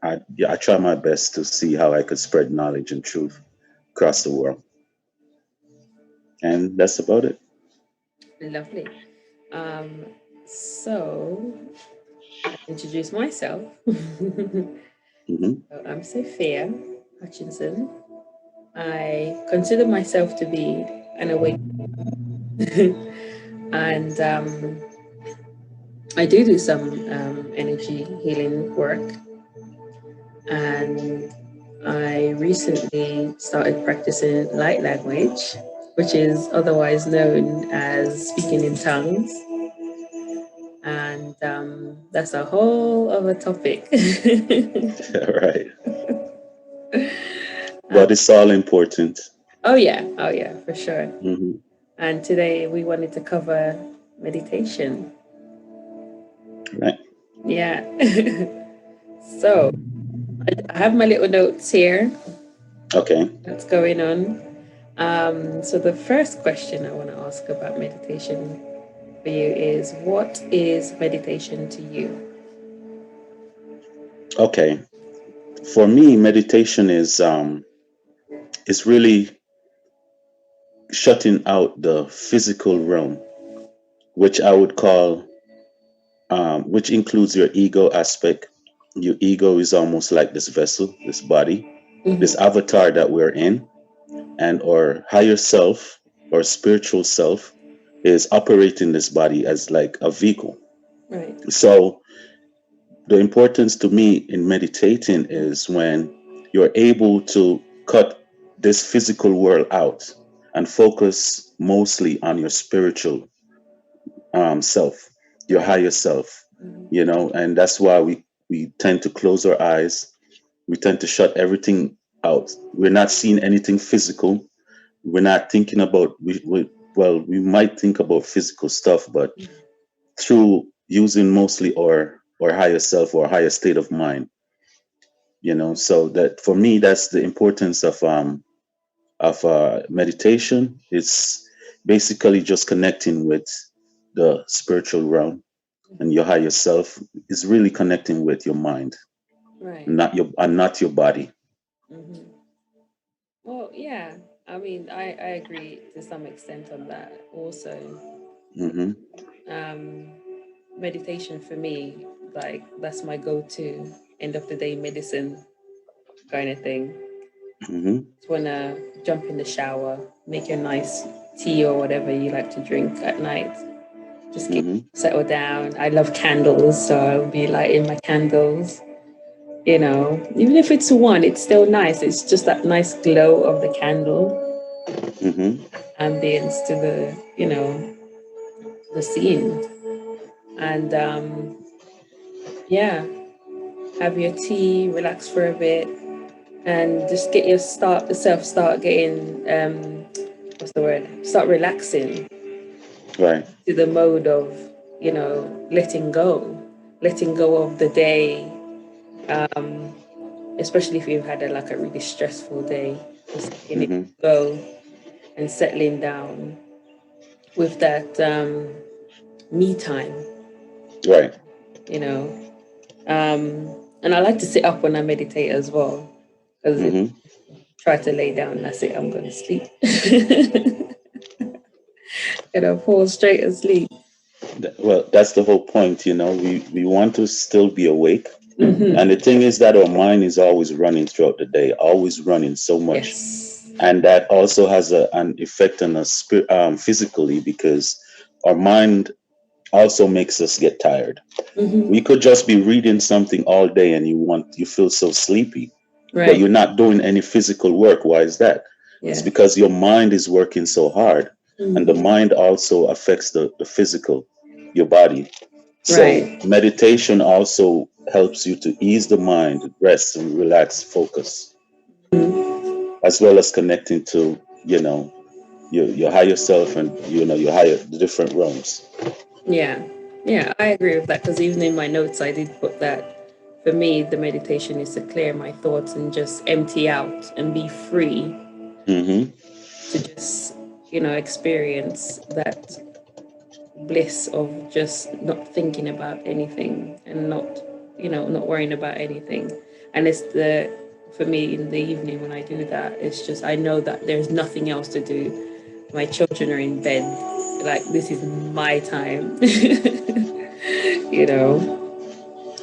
I try my best to see how I could spread knowledge and truth across the world. And that's about it. Lovely. Um, so, introduce myself. Hmm. I'm Sophia Hutchinson. I consider myself to be an awake, and I do some energy healing work. And I recently started practicing light language, which is otherwise known as speaking in tongues. And that's a whole other topic. Right. But it's all important. Oh yeah, for sure. Hmm. And today we wanted to cover meditation. Right. Yeah. So I have my little notes here. Okay. What's going on? So the first question I want to ask about meditation for you is, what is meditation to you? Okay. For me, meditation is really shutting out the physical realm, which I would call, which includes your ego aspect. Your ego is almost like this vessel, this body, this Hmm. avatar that we're in, and our higher self or spiritual self is operating this body as like a vehicle. Right. So the importance to me in meditating is when you're able to cut this physical world out and focus mostly on your spiritual self, your Right. higher self, Hmm. and that's why we tend to close our eyes. We tend to shut everything out. We're not seeing anything physical. We're not thinking about, well, we might think about physical stuff, but through using mostly our higher self or higher state of mind, so that for me, that's the importance of meditation. It's basically just connecting with the spiritual realm, and your higher self is really connecting with your mind, Right. not your body. Hmm. Well, yeah. I mean, I agree to some extent on that. Also, Hmm. um, meditation for me, like that's my go-to end of the day medicine kind of thing. Hmm. Just wanna jump in the shower, make a nice tea or whatever you like to drink at night. Just get Hmm. settled down. I love candles, so I'll be lighting my candles. Even if it's one, it's still nice. It's just that nice glow of the candle, Hmm. ambience to the scene. And yeah, have your tea, relax for a bit, and just get start getting what's the word? Start relaxing Right. to the mode of, letting go of the day. Um, Especially if you've had like a really stressful day, just letting it Hmm. go and settling down with that me time, Right. you know. And I like to sit up when I meditate as well, because if Hmm. I try to lay down, that's it, I'm going to sleep. Fall straight asleep. Well, that's the whole point. We want to still be awake. And the Hmm. thing is that our mind is always running throughout the day, always running so much. Yes. And that also has an effect on us physically, because our mind also makes us get tired. We Hmm. could just be reading something all day and you feel so sleepy, but Right. you're not doing any physical work. Why is that? It's Yeah. because your mind is working so hard, and the Hmm. mind also affects the physical, your body. So Right. meditation also helps you to ease the mind, rest and relax, focus, Mhm. as well as connecting to, your higher self, and your higher the different realms. Yeah. Yeah, I agree with that, because even in my notes, I did put that for me, the meditation is to clear my thoughts and just empty out and be free Hmm. to just, experience that bliss of just not thinking about anything and not worrying about anything. And it's the for me in the evening when I do that, it's just I know that there's nothing else to do. My children are in bed. Like this is my time. you know.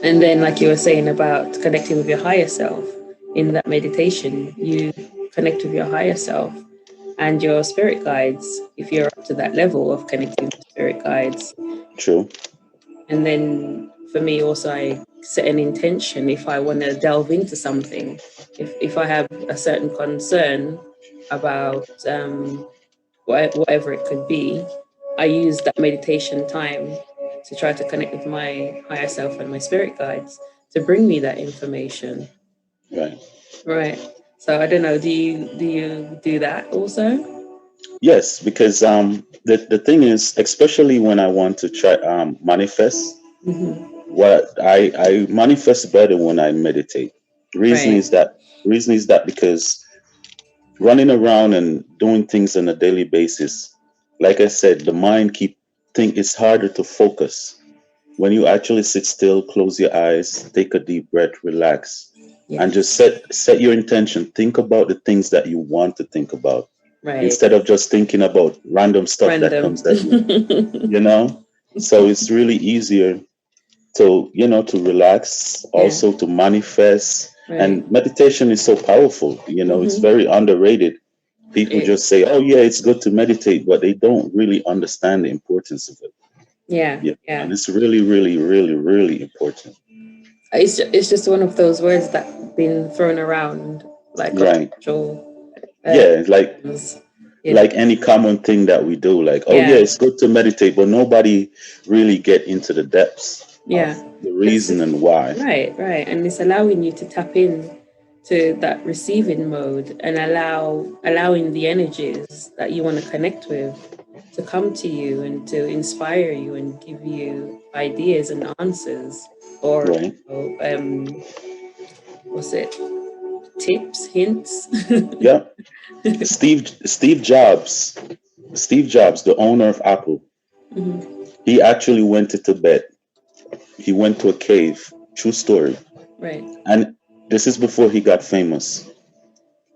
And then like you were saying about connecting with your higher self in that meditation, you connect with your higher self and your spirit guides if you're up to that level of connecting with spirit guides. True. And then for me also I set an intention if I want to delve into something. If I have a certain concern about whatever it could be, I use that meditation time to try to connect with my higher self and my spirit guides to bring me that information. Right. Right. So I don't know, do you do that also? Yes, because the thing is, especially when I want to try manifest, Mm-hmm. what I manifest better when I meditate. Reason Right. is that reason is that because running around and doing things on a daily basis, like I said, the mind keep think it's harder to focus. When you actually sit still, close your eyes, take a deep breath, relax, and just Yes. set your intention. Think about the things that you want to think about Right. instead of just thinking about random stuff that Random. comes at you. You know, so it's really easier to to relax, Yeah. also to manifest. Right. And meditation is so powerful. It's Mm-hmm. very underrated. People It, just say, "Oh yeah, it's good to meditate," but they don't really understand the importance of it. yeah. Yeah, Yeah. and it's really, really, really, really important. It's just one of those words that been thrown around like on Right. social Yeah, platforms, you know. like any common thing that we do, like, oh yeah, Yeah. it's good to meditate, but nobody really get into the depths of Yeah. the It's reason and why. right, right. And it's allowing you to tap in to that receiving mode and allowing the energies that you want to connect with to come to you and to inspire you and give you ideas and answers or Right. what's it, tips, hints. Yeah. Steve Jobs, the owner of Apple, Mhm. he actually went to Tibet. He went to a cave. True story. Right. And this is before he got famous.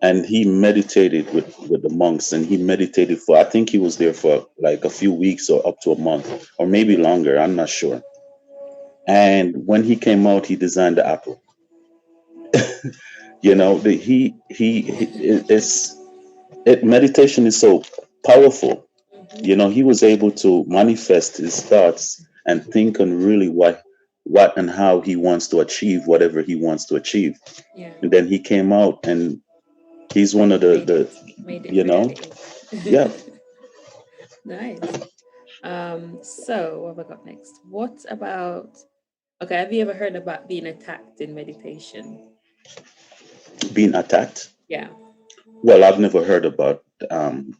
And he meditated with the monks, and he meditated for, I think he was there for like a few weeks or up to a month or maybe longer. I'm not sure. And when he came out, he designed the Apple. Meditation is so powerful. He was able to manifest his thoughts and think on really what and how he wants to achieve whatever he wants to achieve. Yeah. And then he came out and he's one of the Made it the made it you know reality. yeah. Nice. So what have I got next? What about okay, have you ever heard about being attacked in meditation? Being attacked. Yeah. Well, I've never heard about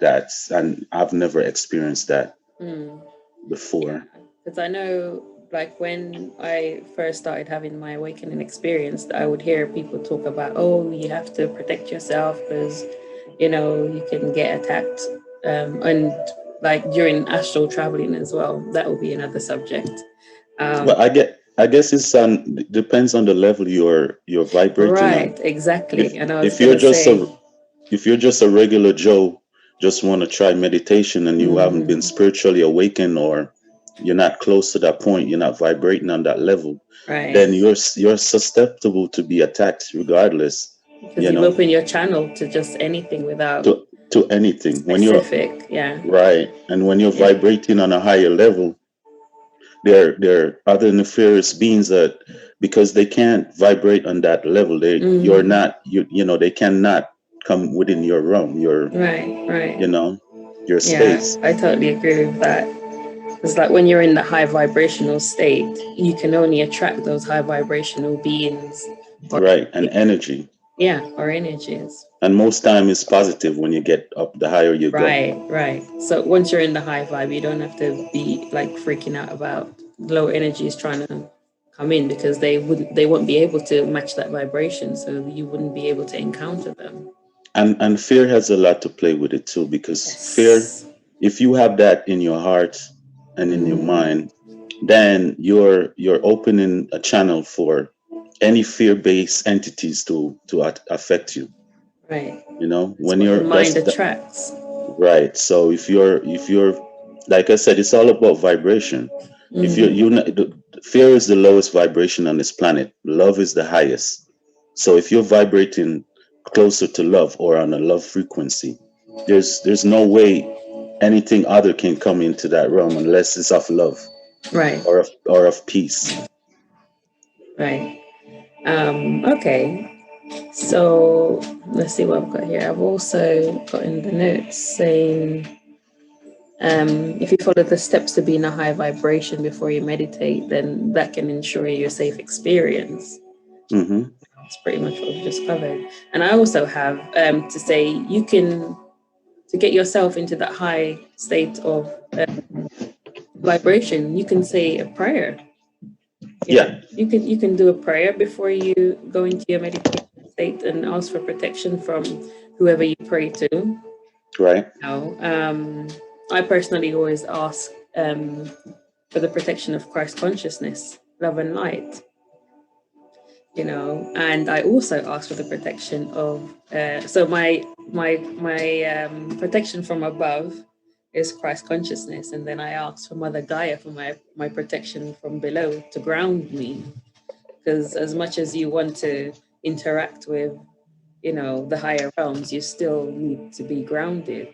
that, and I've never experienced that Mm. Yeah. before. Because I know like when I first started having my awakening experience, I would hear people talk about, oh, you have to protect yourself because, you can get attacked. And like during astral traveling as well, that will be another subject. Um, Well, I guess it's depends on the level you're vibrating on. right, exactly. If And I was if you're gonna just say, a if you're just a regular Joe, just want to try meditation and you haven't been mhm, spiritually awakened, or you're not close to that point, you're not vibrating on that level, right, then you're susceptible to be attacked regardless, because you you've know, opened your channel to just anything without to anything. When you're specific. Yeah, right, and when you're yeah. vibrating on a higher level, there are other nefarious beings that, because they can't vibrate on that level, you're Mm, not, they cannot come within your realm, right, you right. know your Yeah, space. I totally agree with that. It's like when you're in the high vibrational state, you can only attract those high vibrational beings or Right, and energy. yeah, or energies. And most time it's positive when you get up, the higher you go. Right, right. So once you're in the high vibe, you don't have to be like freaking out about low energies trying to come in because they won't be able to match that vibration, so you wouldn't be able to encounter them. And fear has a lot to play with it too, because fear, Yes. if you have that in your heart and in your Mm-hmm. mind, then you're opening a channel for any fear-based entities to affect you. Right. You know, It's when what the you're mind that attracts. right. So if you're like I said, it's all about vibration. If you're Mm, you fear is the lowest vibration on this planet. Love is the highest. So if you're vibrating closer to love or on a love frequency, there's no way anything other can come into that realm unless it's of love right. or of peace. Right. Okay. So let's see what I've got here. I've also got in the notes saying if you follow the steps to be in a high vibration before you meditate, then that can ensure you a safe experience. Mm-hmm. That's pretty much what we've just covered. And I also have to say you can to get yourself into that high state of vibration. You can say a prayer. You know, Yeah. you can do a prayer before you go into your meditation state and ask for protection from whoever you pray to. Right. I personally always ask for the protection of Christ consciousness, love and light. And I also ask for the protection of so my protection from above is Christ consciousness, and then I ask for Mother Gaia for my protection from below to ground me, because as much as you want to interact with the higher realms, you still need to be grounded.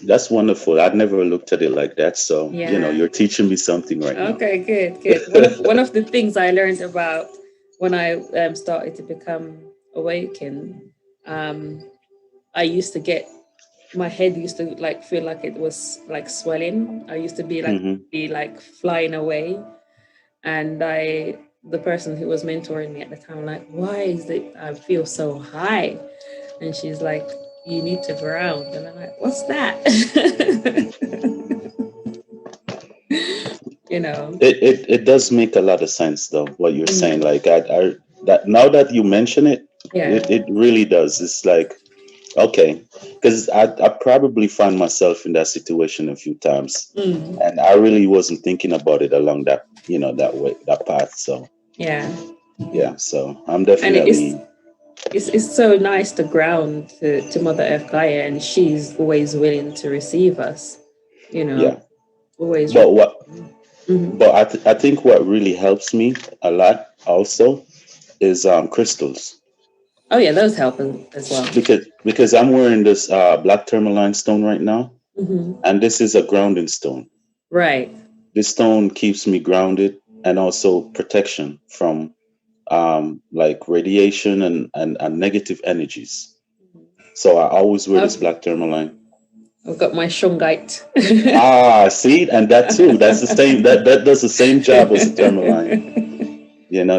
That's wonderful. I'd never looked at it like that. So, Yeah. you're teaching me something right now. Okay, good, good. One of the things I learned about when I started to become awakened, um, I used to get my head used to like feel like it was like swelling. I used to Hmm. be like flying away, and the person who was mentoring me at the time, like, why is it I feel so high? And she's like, you need to ground, and I'm like, what's that? you know. It does make a lot of sense though, what you're saying. Mm, Like I that now that you mention it, yeah. it really does. It's like, okay, because I probably found myself in that situation a few times, Mm, and I really wasn't thinking about it along that that way, that path. So yeah. yeah, so I'm And definitely it's so nice to ground to Mother Earth Gaia, and she's always willing to receive us. You know, yeah. always. But what Mhm. but I think what really helps me a lot also is crystals, Oh yeah, those help as well. because I'm wearing this black tourmaline stone right now, Hmm. and this is a grounding stone. Right. This stone keeps me grounded and also protection from like radiation and negative energies. So I always wear this I've black tourmaline. I've got my shungite. Ah, see, and that too. That's the same. That does the same job as the tourmaline.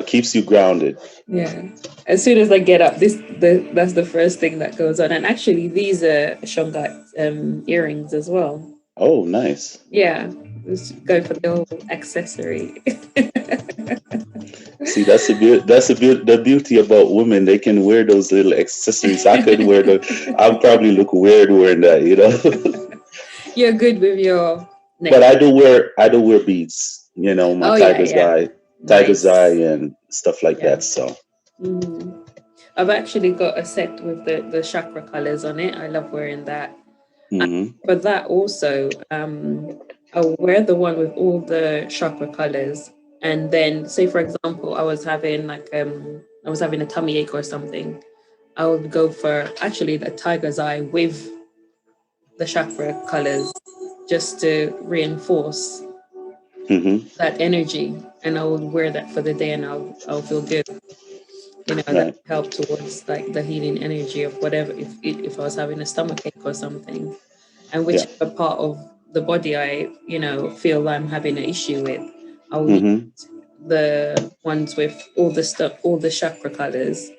Keeps you grounded. Yeah. As soon as I get up, that's the first thing that goes on. And actually, these are shungite earrings as well. Oh, nice. Yeah, just go for the whole accessory. See, the beauty about women. They can wear those little accessories. I could wear the. I'll probably look weird wearing that. You're good with your But necklace. I do wear beads. My Oh yeah, yeah. tiger's eye, Nice. and stuff like Yeah. that. So. Hmm. I've actually got a set with the chakra colors on it. I love wearing that. And Hmm. for that also, I'll wear the one with all the chakra colors. And then say for example, I was having a tummy ache or something. I would go for actually the tiger's eye with the chakra colors just to reinforce Hmm. that energy. And I would wear that for the day, and I'll feel good. That Right. help towards like the healing energy of whatever, if I was having a stomach ache or something, and Yeah. whichever part of the body I feel I'm having an issue with, I'll use Hmm. the ones with all the stuff, all the chakra colors,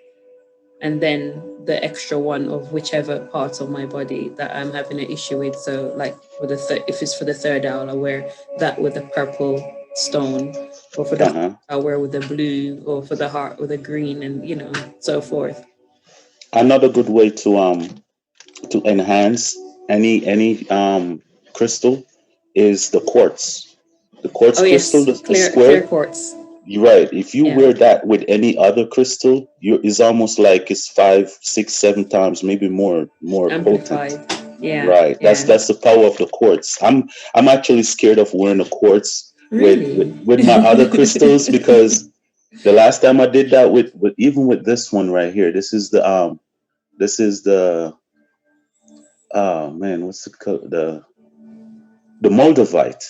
and then the extra one of whichever parts of my body that I'm having an issue with. So like for if it's for the third eye, I'll wear that with the purple stone, or for the heart, Uh-huh. I'll wear with the blue, or for the heart with the green, and so forth. Another good way to enhance any crystal is the quartz. The quartz Oh crystal, yes, the clear square. quartz. You're right. If you Yeah. wear that with any other crystal, it's almost like it's 5, 6, 7 times, maybe more potent. Amplified. Yeah. Right. That's Yeah. the power of the quartz. I'm actually scared of wearing a quartz Really? with my other crystals, because the last time I did that with even with this one right here, this is the oh man, what's the moldavite.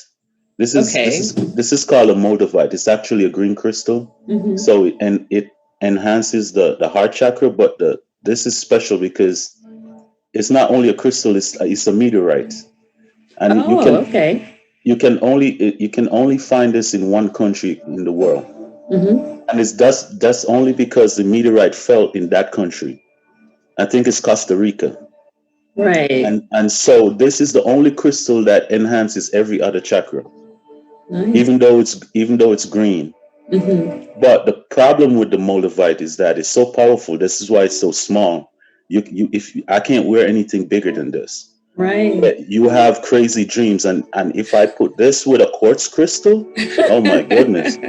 Okay. This is called a moldavite. It's actually a green crystal. Mm-hmm. So and it enhances the heart chakra, but the this is special because it's not only a crystal, it's a meteorite. And Oh, okay. you can only find this in one country in the world. Mm-hmm. And it's that's only because the meteorite fell in that country. I think it's Costa Rica. Right. And so this is the only crystal that enhances every other chakra, Nice. even though it's green. Mm-hmm. But the problem with the moldavite is that it's so powerful. This is why it's so small. I can't wear anything bigger than this. Right. But you have crazy dreams, and if I put this with a quartz crystal, oh my goodness,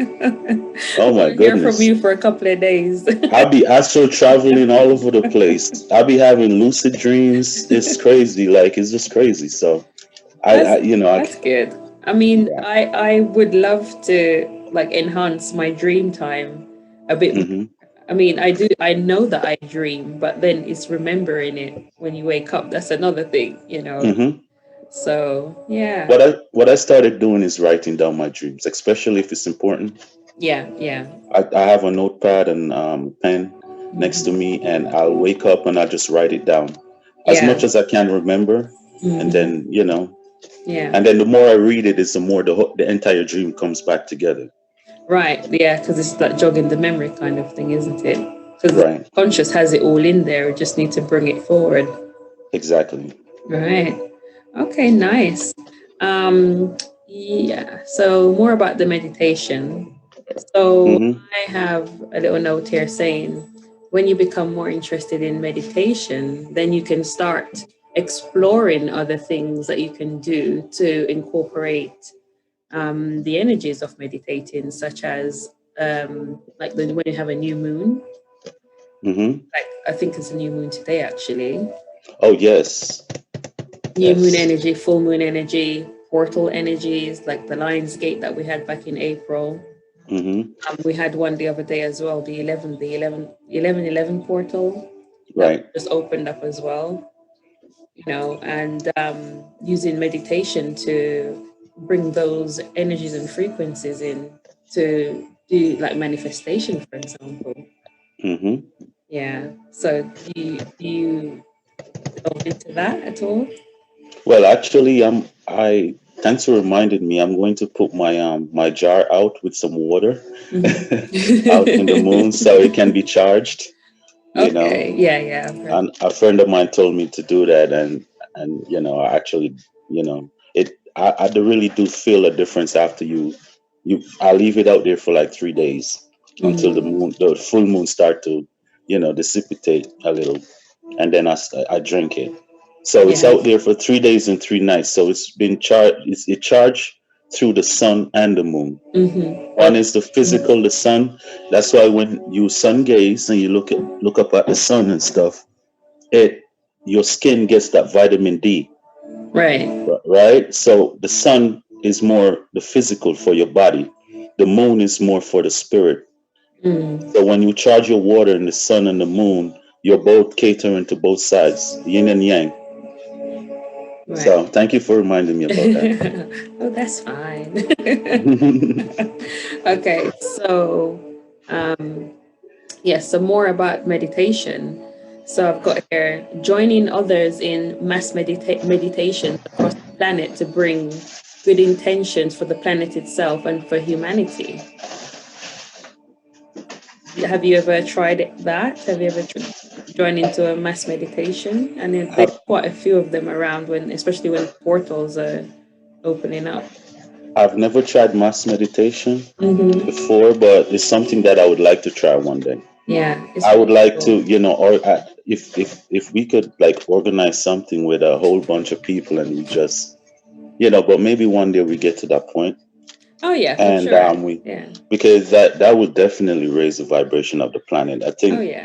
oh my We'll hear from goodness, you for a couple of days. I'll be astral traveling all over the place. I'll be having lucid dreams. It's crazy, like it's just crazy. So That's I you know, that's good. I mean, yeah. I would love to like enhance my dream time a bit more. Hmm. I mean, I know that I dream, but then it's remembering it when you wake up. That's another thing, you know. Hmm. So, yeah. What I started doing is writing down my dreams, especially if it's important. Yeah, yeah. I have a notepad and pen next to Mhm. me, and I'll wake up and I'll just write it down as Yeah. much as I can remember, and Hmm. then Yeah. and then the more I read it, is the more the entire dream comes back together. Right. Yeah, because it's that jogging the memory kind of thing, isn't it? Because the Right. conscious has it all in there. We just need to bring it forward. Exactly. Right. Okay, nice. Yeah, so more about the meditation. So Hmm. I have a little note here saying when you become more interested in meditation, then you can start exploring other things that you can do to incorporate the energies of meditating, such as like when you have a new moon. Hmm. Like I think it's a new moon today, actually. Oh yes, New moon yes. energy, full moon energy, portal energies, like the Lion's Gate that we had back in April. Hmm. We had one the other day as well, the 11 portal that Right. just opened up as well, and using meditation to bring those energies and frequencies in to do like manifestation, for example. Hmm. Yeah. So do you delve into that at all? Well, actually, I thanks for reminding me. I'm going to put my jar out with some water out in the moon Mhm. so it can be charged. You know, Okay. Yeah, yeah. I've heard. and a friend of mine told me to do that, and I actually, I really do feel a difference after I leave it out there for like 3 days until Mm, the full moon start to dissipate a little, and then I drink it. So it's yeah. out there for 3 days and 3 nights. So it's been charged. It charged through the sun and the moon. Mm-hmm. One is the physical, the sun. That's why when you sun gaze and you look up at the sun and stuff, it your skin gets that vitamin D, Right. right? So the sun is more the physical for your body. The moon is more for the spirit. Mm, So when you charge your water in the sun and the moon, you're both catering to both sides, yin and yang. right. So thank you for reminding me about that. Oh, that's fine. Okay, so yes, so more about meditation. So I've got here joining others in mass meditations across the planet to bring good intentions for the planet itself and for humanity. Have you ever tried that? Have you ever joined into a mass meditation? And there's I've, quite a few of them around especially when portals are opening up. I've never tried mass meditation Hmm. before, but it's something that I would like to try one day. Yeah, it's I would really like to, cool. or if we could like organize something with a whole bunch of people and we just, but maybe one day we get to that point. Oh yeah, for and sure. we Yeah. because that would definitely raise the vibration of the planet. I Oh think yeah.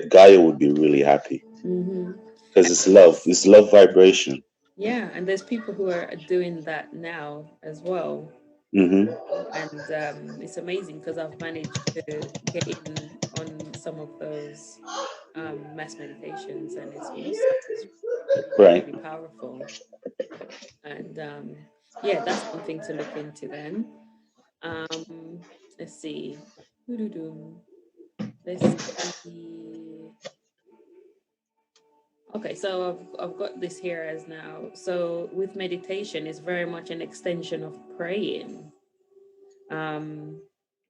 Gaia would be really happy Mm-hmm. because it's love vibration. Yeah, and there's people who are doing that now as well. Hmm. And it's amazing because I've managed to get in on some of those mass meditations, and it's awesome. It's really, Right. really powerful. And yeah, that's something to look into then. Um, let's see. Doo-doo-doo. Let's see. Okay, so I've got this here as now. So with meditation, it's very much an extension of praying. Um,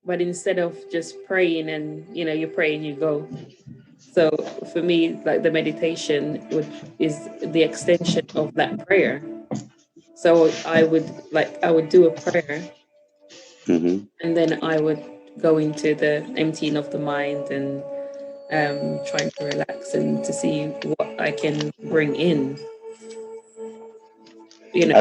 but instead of just praying and you pray and you go. So for me, like the meditation is the extension of that prayer. So I would do a prayer, Hmm. and then I would go into the emptying of the mind and trying to relax and to see what I can bring in. You know.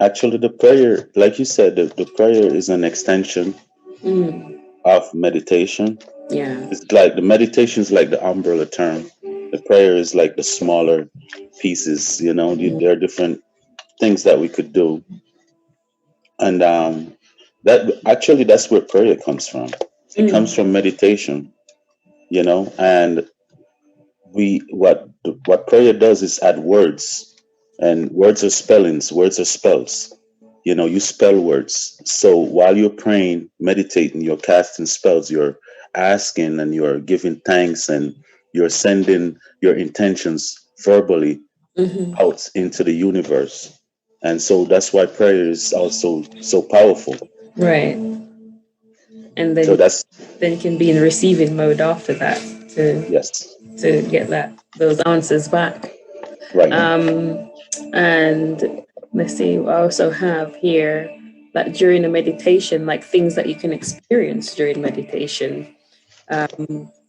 Actually, the prayer, like you said, the prayer is an extension Mm, of meditation. yeah. It's like the meditation is like the umbrella term. The prayer is like the smaller pieces. There are different things that we could do, and that actually that's where prayer comes from. It comes Mm, from meditation. And what prayer does is add words, and words are spellings, words are spells. You spell words. So while you're praying, meditating, you're casting spells, you're asking and you're giving thanks, and you're sending your intentions verbally hmm. out into the universe. And so that's why prayer is also so powerful. Right. And So then that's you can be in receiving mode after that to yes, get those answers back. right. Um, and let's see, I also have here that during a meditation, like things that you can experience during meditation,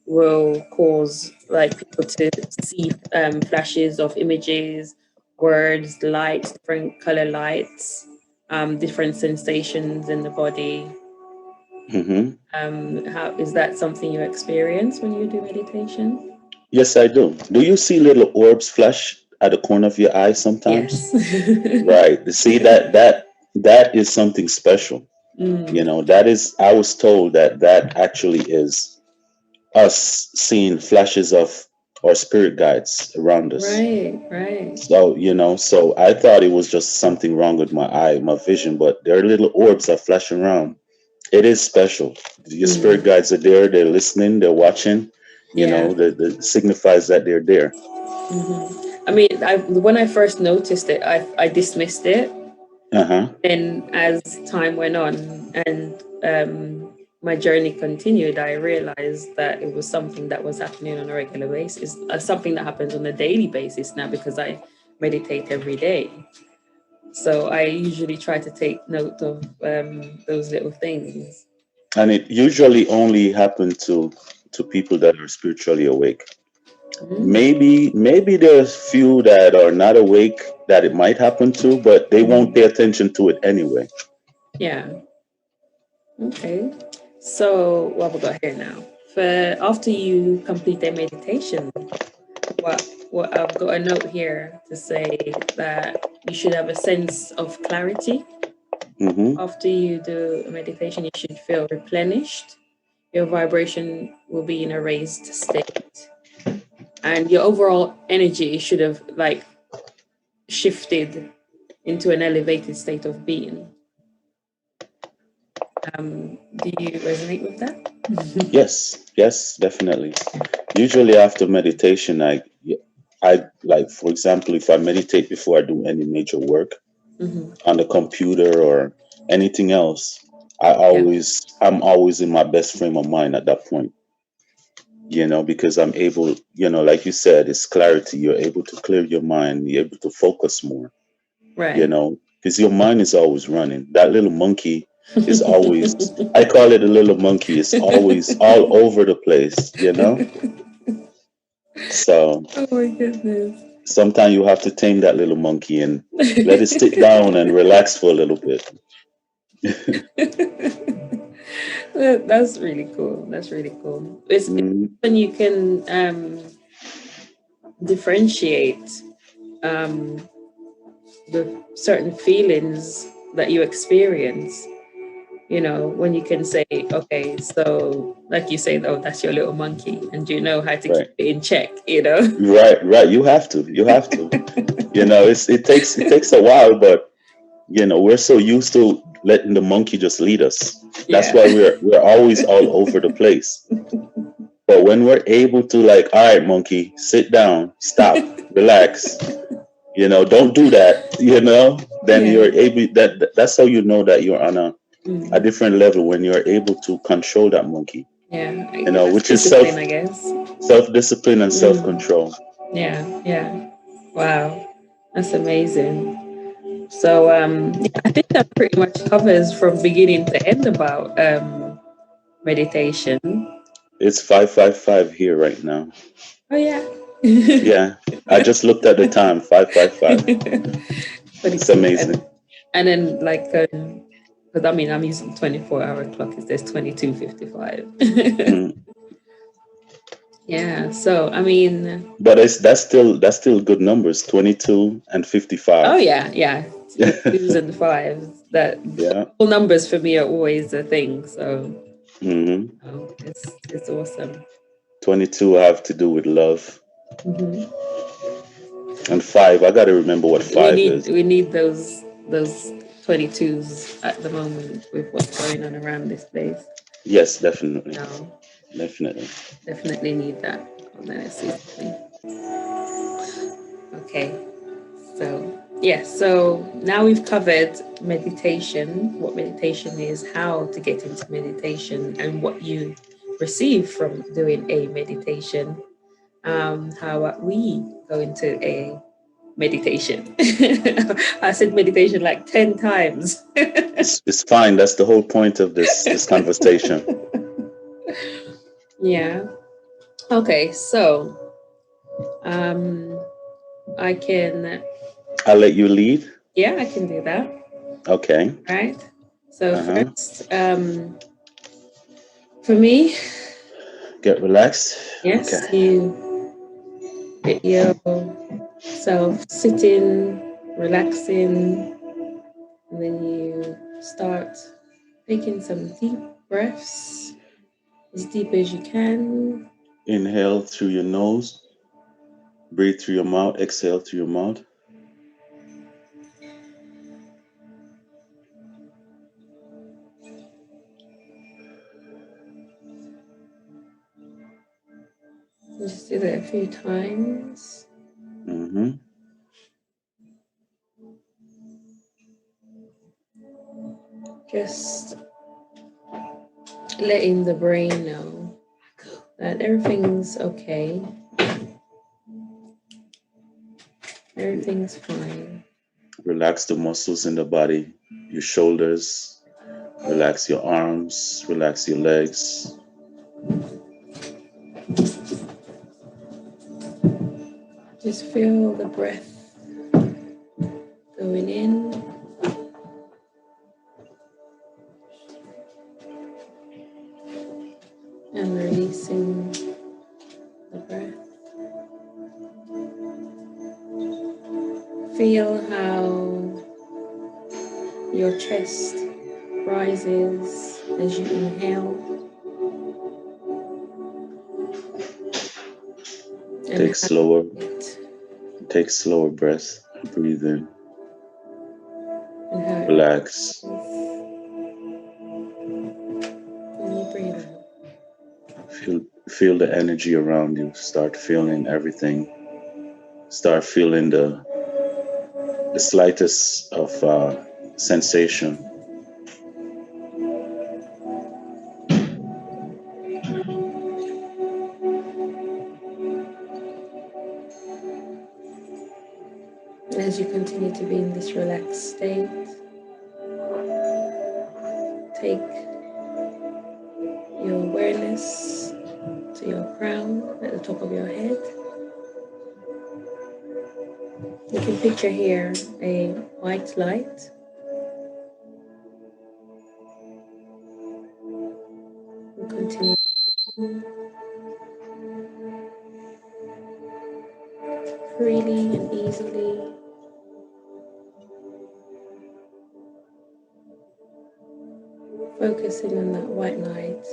will cause like people to see flashes of images, words, lights, different color lights, different sensations in the body. Hmm. How is that something you experience when you do meditation? Yes, I do. Do you see little orbs flash at the corner of your eye sometimes? Yes. Right. See that is something special. Mm, That is, I was told that actually is us seeing flashes of our spirit guides around us. right, right. So I thought it was just something wrong with my eye, my vision, but there are little orbs that flash around. It is special. Your spirit Mm, guides are there, they're listening, they're watching, yeah. that signifies that they're there. I mean, when I first noticed it, I dismissed it. Uh-huh. Then, as time went on and my journey continued, I realized that it was something that was happening on a regular basis, something that happens on a daily basis now because I meditate every day. So I usually try to take note of those little things. And it usually only happens to people that are spiritually awake. Mm, Maybe there's few that are not awake that it might happen to, but they won't pay mm. attention to it anyway. Yeah. Okay. So what have we got here now? For after you complete a meditation, what I've got a note here to say that you should have a sense of clarity. Hmm. After you do a meditation, you should feel replenished. Your vibration will be in a raised state, and your overall energy should have like shifted into an elevated state of being. Do you resonate with that? Yes, definitely. Usually after meditation, I like, for example, if I meditate before I do any major work Hmm. on the computer or anything else, Yeah. I'm always in my best frame of mind at that point. Because I'm able, like you said, it's clarity. You're able to clear your mind. You're able to focus more. Right. Because your mind is always running. That little monkey is always, I call it a little monkey, it's always all over the place. So Oh my goodness. sometimes you have to tame that little monkey and let it sit down and relax for a little bit. That's really cool. That's really cool. It's when you can differentiate the certain feelings that you experience. You know, when you can say, okay, so like you say, oh, that's your little monkey, and you know how to keep Right. it in check. You know. Right. You have to. You have to. You know, it takes a while, but you know, we're so used to letting the monkey just lead us. That's Yeah. why we're always all over the place. But when we're able to, like, all right, monkey, sit down, stop, relax, you know, don't do that, you know, then Yeah. you're able, that's how you know that you're on a Mm. different level, when you're able to control that monkey, Yeah. you know, That's which is discipline, I guess. self discipline and self Mm. control. Yeah. Yeah. Wow. That's amazing. So yeah, I think that pretty much covers from beginning to end about meditation. It's 5:55 here right now. Oh yeah. Yeah, I just looked at the time, 5:55. It's 22. amazing. And then like because I mean I'm using 24-hour clock, it says 22:55. Mm. Yeah, so I mean, But that's still good numbers, 22 and oh 55. yeah, yeah, the twos and the fives. That Yeah. all numbers for me are always a thing. So Hmm. it's awesome. 22 have to do with love, Hmm. and 5, I got to remember what We 5 need is. we need those 22s at the moment with what's going on around this place. Yes, definitely. No, Definitely. definitely need that. Hold on, let's see something. Okay, so yeah, so now we've covered meditation, what meditation is, how to get into meditation, and what you receive from doing a meditation. How about we go into a meditation? I said meditation like 10 times. It's fine. That's the whole point of this conversation. Yeah. Okay, so um I can, I'll let you lead. yeah, I can do that. Okay. Right. So Uh-huh. first, for me, Get relaxed. Okay. yes, you get yourself sitting, relaxing, and then you start taking some deep breaths, as deep as you can. Inhale through your nose, breathe through your mouth, exhale through your mouth. Just do that a few times. Mm-hmm. Just letting the brain know that everything's okay, everything's fine. Relax the muscles in the body, your shoulders, relax your arms, relax your legs. Just feel the breath going in and releasing the breath. Feel how your chest rises as you inhale and Take how slower, it, take slower breaths. Breathe in, and how it relax. rises and you breathe out. Feel the energy around you. Start feeling everything. Start feeling the slightest of sensation. And as you continue to be in this relaxed state, take your awareness to your crown at the top of your head. You can picture here a white light continue freely and easily. Focusing on that white light.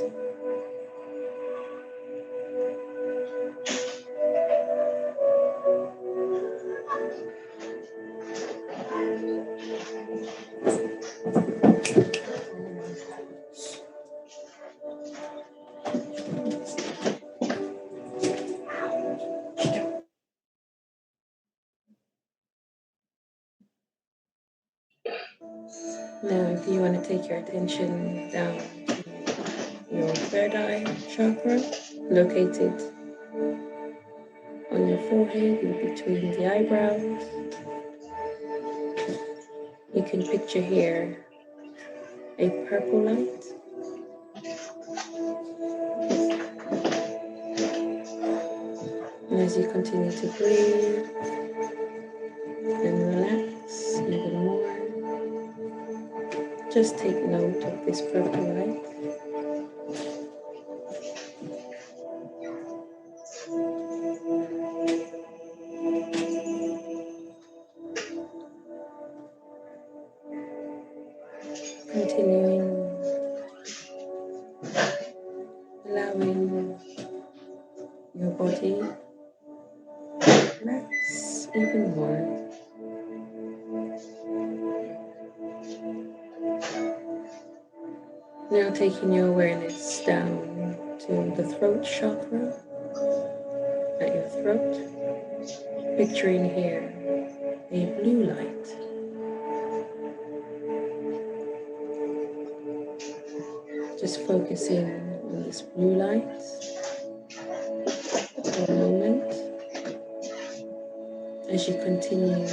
Now, if you want to take your attention down to your third eye chakra, located on your forehead in between the eyebrows, you can picture here a purple light. And as you continue to breathe and relax even more, just take note of this purple light. Continuing, allowing your body to relax even more. Now taking your awareness down to the throat chakra at your throat, picturing here a blue light. Just focusing on this blue light for a moment as you continue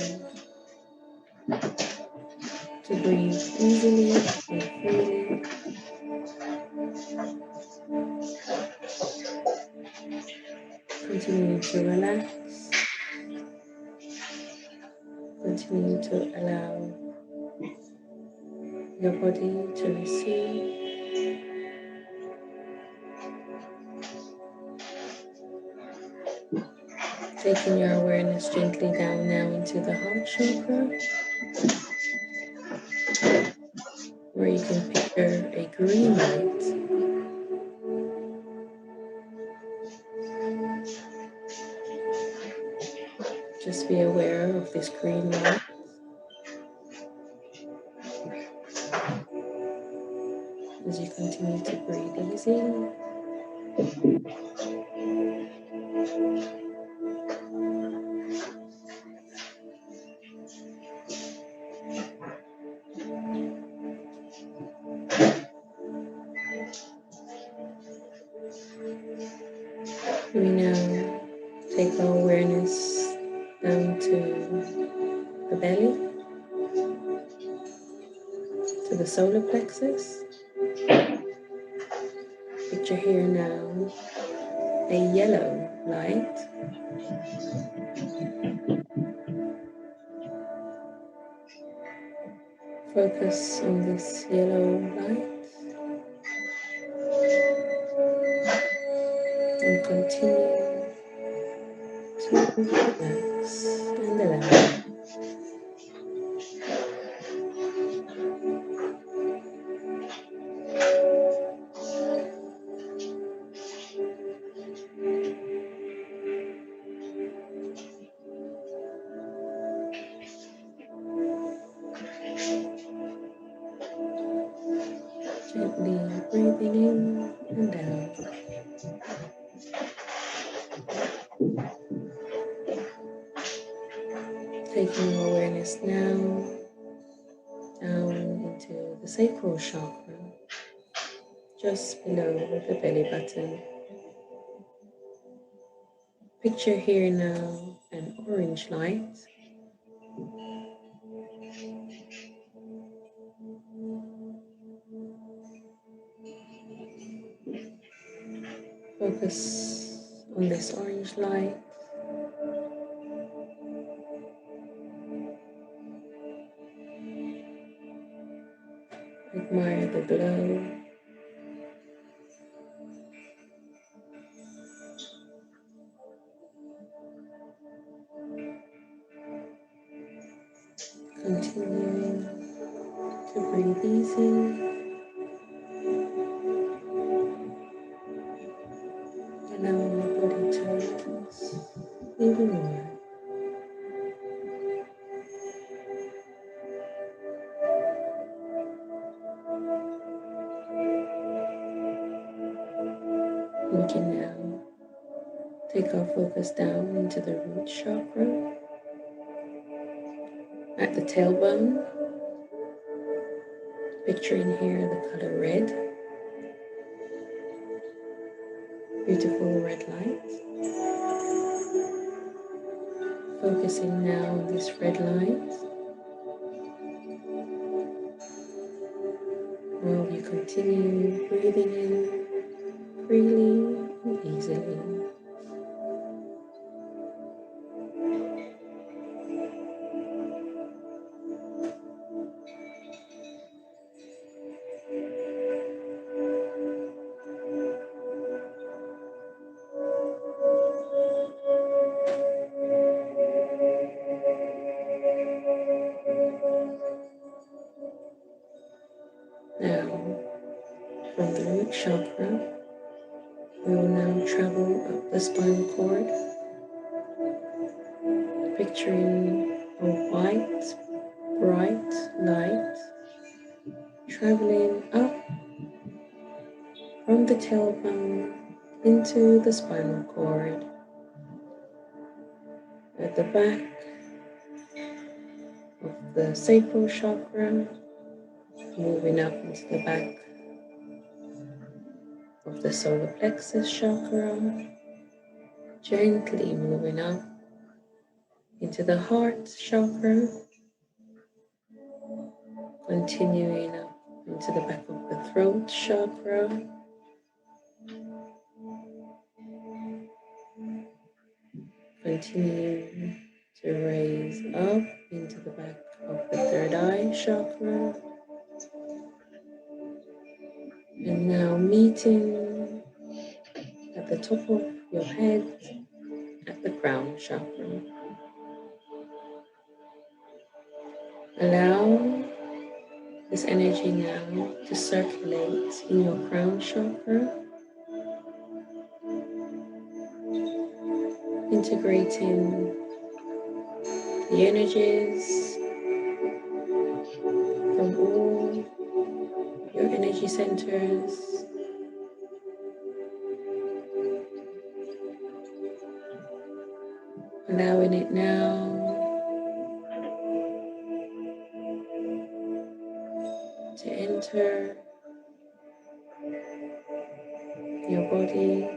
to breathe easily and freely. Continue to relax. Continue to allow your body to receive. Taking your awareness gently down now into the heart chakra, where you can picture a green light. Just be aware of this green light as you continue to breathe easy. We now take our awareness down to the belly, to the solar plexus. Picture here now a yellow light. Focus on this yellow light and continue to relax and allow. Gently breathing in and out. Taking your awareness now down into the sacral chakra, just below the belly button. Picture here now an orange light. Focus on this orange light. Admire the glow. to breathe easy, allowing your body to relax even more. We can now take our focus down into the root chakra at the tailbone, picturing here the color red, beautiful red light. Focusing now on this red light while you continue breathing in freely and easily. Now, from the root chakra, we will now travel up the spinal cord, picturing a white, bright light traveling up from the tailbone into the spinal cord, at the back of the sacral chakra, moving up into the back of the solar plexus chakra, gently moving up into the heart chakra, continuing up into the back of the throat chakra, continuing to raise up into the back of the third eye chakra, and now meeting at the top of your head at the crown chakra. Allow this energy now to circulate in your crown chakra, integrating the energies from all your energy centers, allowing it now to enter your body,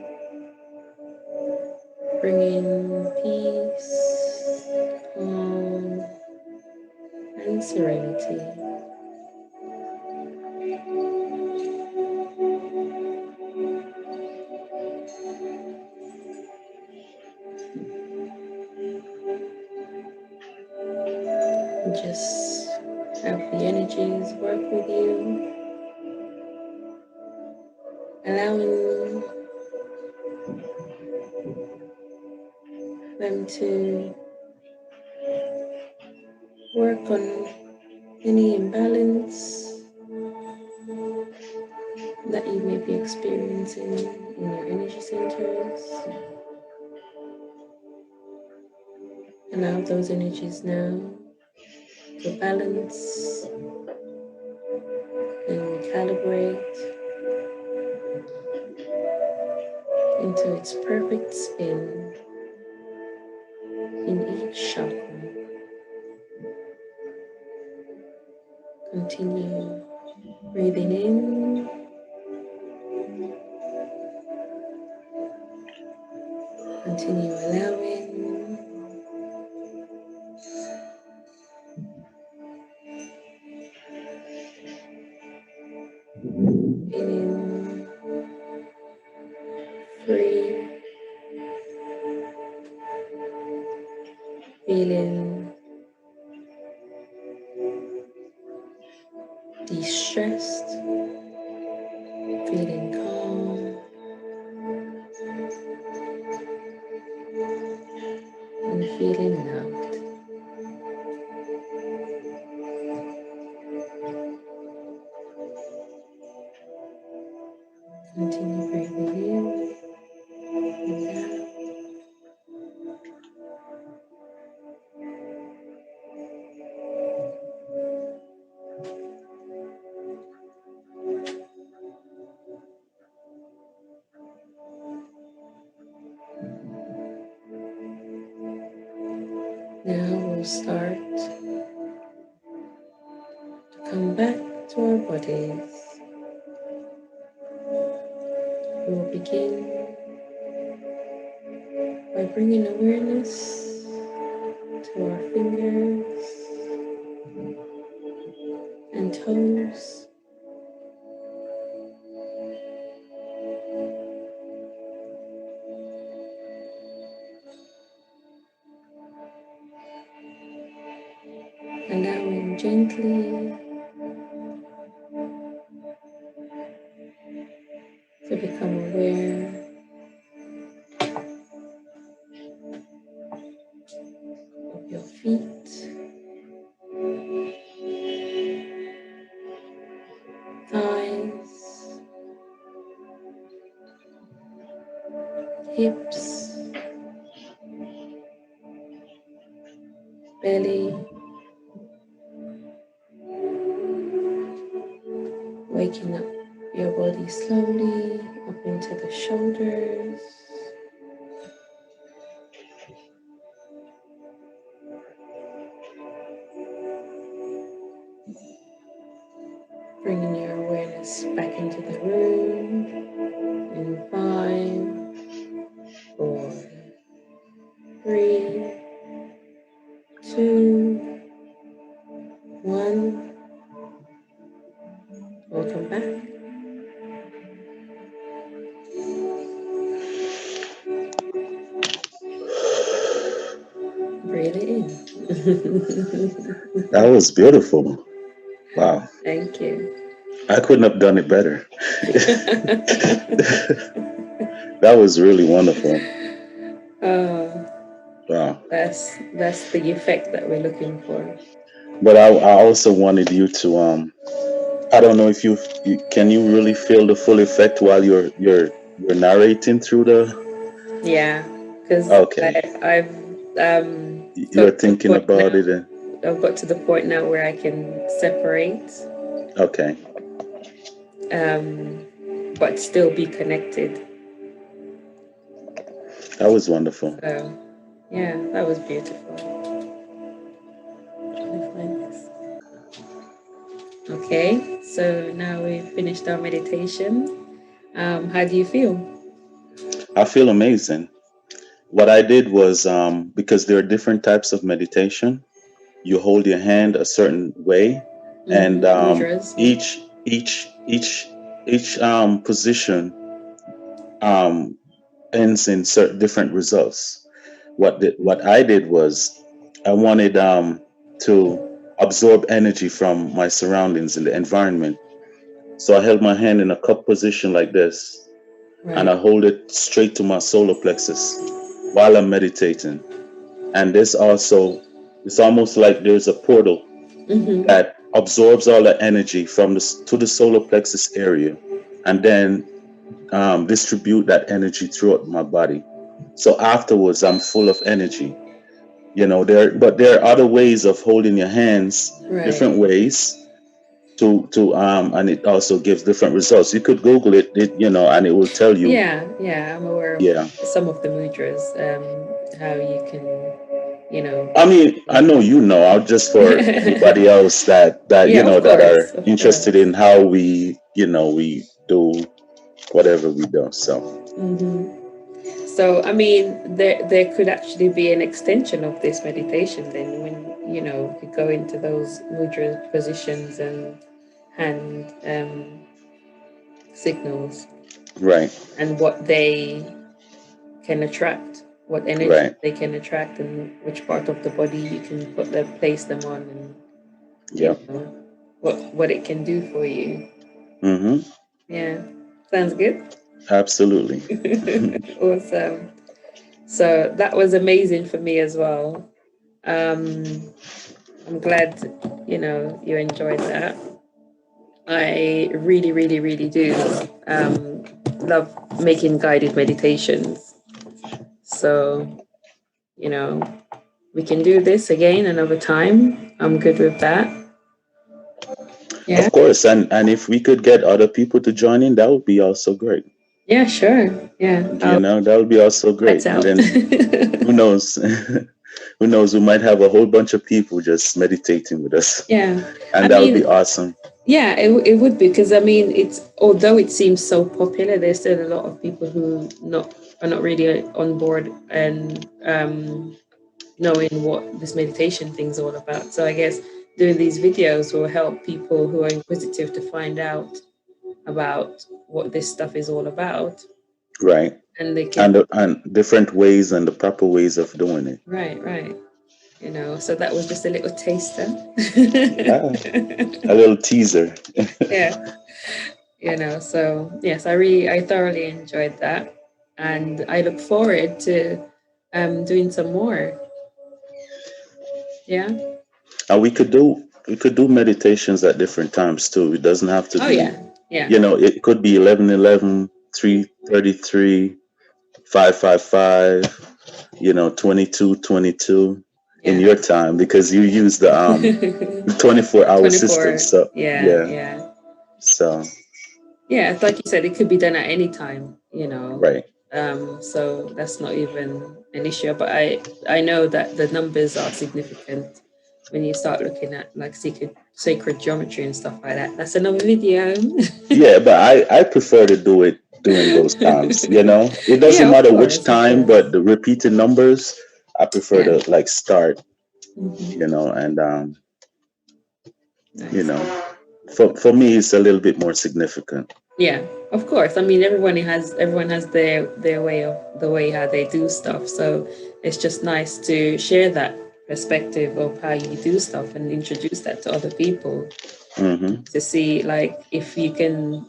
bringing peace, calm, and serenity. And just have the energies work with you, allowing them to work on any imbalance that you may be experiencing in your energy centers. Allow those energies now to balance and recalibrate into its perfect spin in each chakra. Continue breathing in continue allowing, feeling free, feeling de-stressed, feeling calm, and feeling loved. Continue breathing in and out. Now we'll start to come back to our bodies. We'll begin by bringing awareness to our fingers and toes. Allowing gently to become aware of your feet, thighs, hips, belly, waking up your body slowly up into the shoulders, bringing your awareness back into the room in 5, 4, 3, 2, 1. Welcome back. Breathe it in. That was beautiful. Wow. Thank you. I couldn't have done it better. That was really wonderful. Oh, Wow. that's the effect that we're looking for. But I also wanted you to I don't know if you can you really feel the full effect while you're narrating through the Yeah, because okay. I've You're got to the thinking point about now. it and I've got to the point now where I can separate, okay. um, but still be connected. That was wonderful. So, yeah, that was beautiful. Let me find this. Okay, so now we've finished our meditation. How do you feel? I feel amazing. What I did was because there are different types of meditation. You hold your hand a certain way, and Mudras. each position um, ends in certain different results. What I did was I wanted to absorb energy from my surroundings and the environment. So I held my hand in a cup position like this, and Right. I hold it straight to my solar plexus while I'm meditating. And this also, it's almost like there's a portal Mm-hmm. that absorbs all the energy from to the solar plexus area, and then distribute that energy throughout my body. So afterwards, I'm full of energy. But there are other ways of holding your hands, Right. different ways and it also gives different results. You could Google it, and it will tell you. Yeah, I'm aware of Yeah. some of the mudras, how you can, I mean, I know I'll just for anybody else that yeah, that are of interested course. in how we do whatever we do. So Hmm. So, I mean, there could actually be an extension of this meditation then when, you go into those mudra positions and hand signals right, and what they can attract, what energy right, they can attract, and which part of the body you can place them on, and yeah, what it can do for you. mm-hmm, Yeah, sounds good. absolutely. Awesome. So that was amazing for me as well. Um, I'm glad you enjoyed that. I really, really, really do. love making guided meditations. So, you know, we can do this again another time. I'm good with that. Yeah. Of course, and if we could get other people to join in, that would be also great. Yeah, sure. Yeah. You know, that would be also Lights great. And out. then who knows? Who knows? We might have a whole bunch of people just meditating with us, Yeah. I and that would be mean, awesome. yeah, it would be, because I mean, it's, although it seems so popular, there's still a lot of people who are not really on board and knowing what this meditation thing's all about. So I guess doing these videos will help people who are inquisitive to find out about what this stuff is all about, Right. and they can, And different ways and the proper ways of doing it. right. So that was just a little taster. Yeah, a little teaser. Yeah. So yes, I thoroughly enjoyed that, and I look forward to doing some more. Yeah. And we could do meditations at different times too. It doesn't have to Oh be, yeah. it could be 11:11, 3:33, 5:55, 22:22 in Yeah. your time, because you use the 24-hour system. 24. So Yeah, yeah, yeah. so Yeah, it's like you said, it could be done at any time. right, So that's not even an issue. But I know that the numbers are significant when you start looking at like sacred geometry and stuff like that. That's another video. yeah. But I prefer to do it during those times. It Yeah, doesn't of matter which course, of time, course. but the repeated numbers, I prefer Yeah. to like start. Mhm. And you Nice. know, for me, it's a little bit more significant. Yeah, of course. I mean, everyone has their way of the way how they do stuff. So it's just nice to share that perspective of how you do stuff and introduce that to other people Hmm. to see, like, if you can,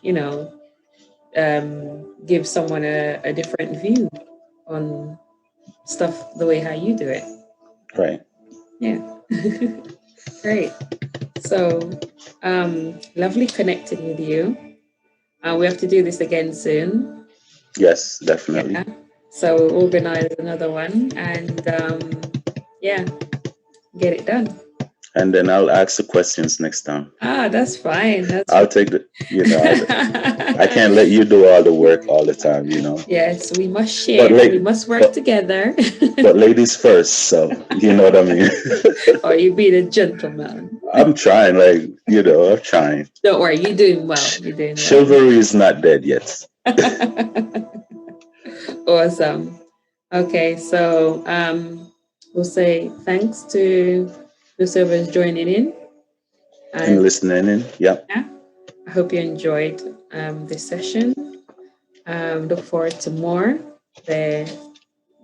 give someone a different view on stuff the way how you do it. Right. Yeah. Great. So, lovely connecting with you. We have to do this again soon. Yes, definitely. Yeah. So we'll organize another one and yeah, get it done. And then I'll ask the questions next time. That's fine. That's I'll take I can't let you do all the work all the time. Yes, we must But share. We late, must work but together. but ladies first. So you know what I mean. Or you being a gentleman. I'm trying, I'm trying. Don't worry, you're doing well. You're doing well. Chivalry is not dead yet. Awesome. Okay, so we'll say thanks to whoever's joining in. And And listening in. Yep. yeah, I hope you enjoyed this session. Look forward to more. They're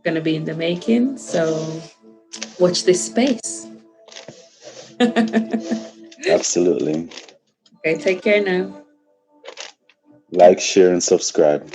going to be in the making. So watch this space. Absolutely. Okay, take care now. Like, share, and subscribe.